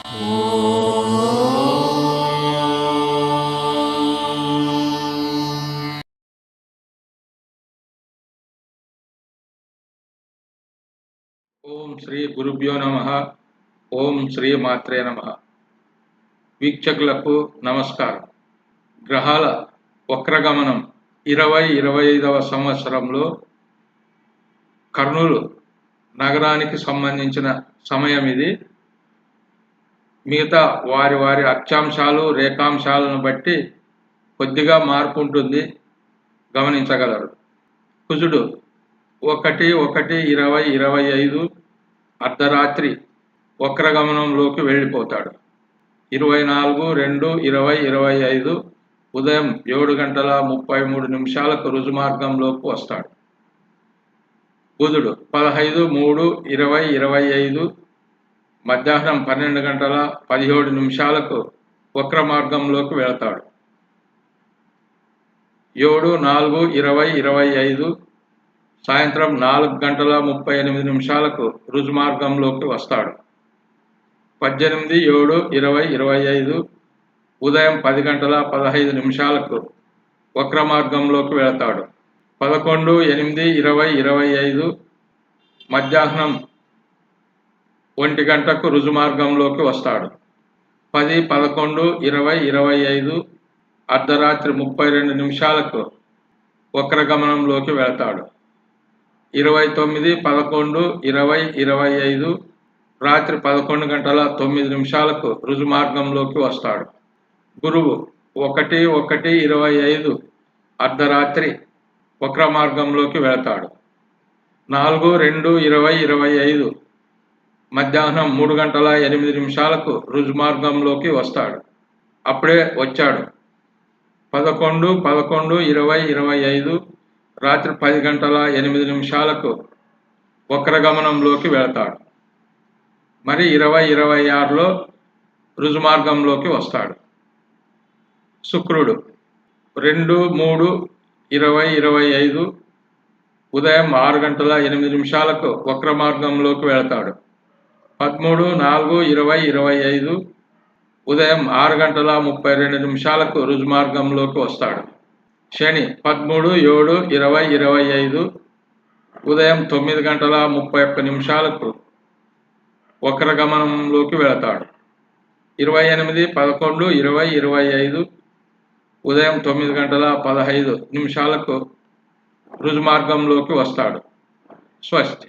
ఓం శ్రీ గురుభ్యో నమః. ఓం శ్రీ మాత్రే నమః. వీక్షకులకు నమస్కారం. గ్రహాల వక్రగమనం 2025వ సంవత్సరంలో కర్నూలు నగరానికి సంబంధించిన సమయం ఇది. మిగతా వారి అక్షాంశాలు రేఖాంశాలను బట్టి కొద్దిగా మార్పు ఉంటుంది, గమనించగలరు. కుజుడు 1/1/2025 అర్ధరాత్రి వక్రగమనంలోకి వెళ్ళిపోతాడు. 24/2/2025 ఉదయం 7:33 రుజుమార్గంలోకి వస్తాడు. బుధుడు 15/3/2025 మధ్యాహ్నం 12:17 వక్ర మార్గంలోకి వెళతాడు. 7/4/2025 సాయంత్రం 4:38 రుజుమార్గంలోకి వస్తాడు. 18/7/2025 ఉదయం 10:15 వక్ర మార్గంలోకి వెళతాడు. 11/8/2025 మధ్యాహ్నం 1 రుజుమార్గంలోకి వస్తాడు. 10/11/2025 అర్ధరాత్రి 32 వక్రగమనంలోకి వెళతాడు. 29/11/2025 రాత్రి 11:09 రుజుమార్గంలోకి వస్తాడు. గురువు 1/1/25 అర్ధరాత్రి వక్ర మార్గంలోకి వెళతాడు. 4/2/2025 మధ్యాహ్నం 3:08 రుజుమార్గంలోకి వస్తాడు. అప్పుడే వచ్చాడు. 11/11/2025 రాత్రి 10:08 వక్రగమనంలోకి వెళతాడు. మరి 2026లో రుజుమార్గంలోకి వస్తాడు. శుక్రుడు 2/3/2025 ఉదయం 6:08 వక్ర మార్గంలోకి వెళతాడు. 13/4/2025 ఉదయం 6:32 రుజుమార్గంలోకి వస్తాడు. శని 13/7/2025 ఉదయం 9:31 వక్రగమనంలోకి వెళతాడు. 28/11/2025 ఉదయం 9:15 రుజుమార్గంలోకి వస్తాడు. స్వస్తి.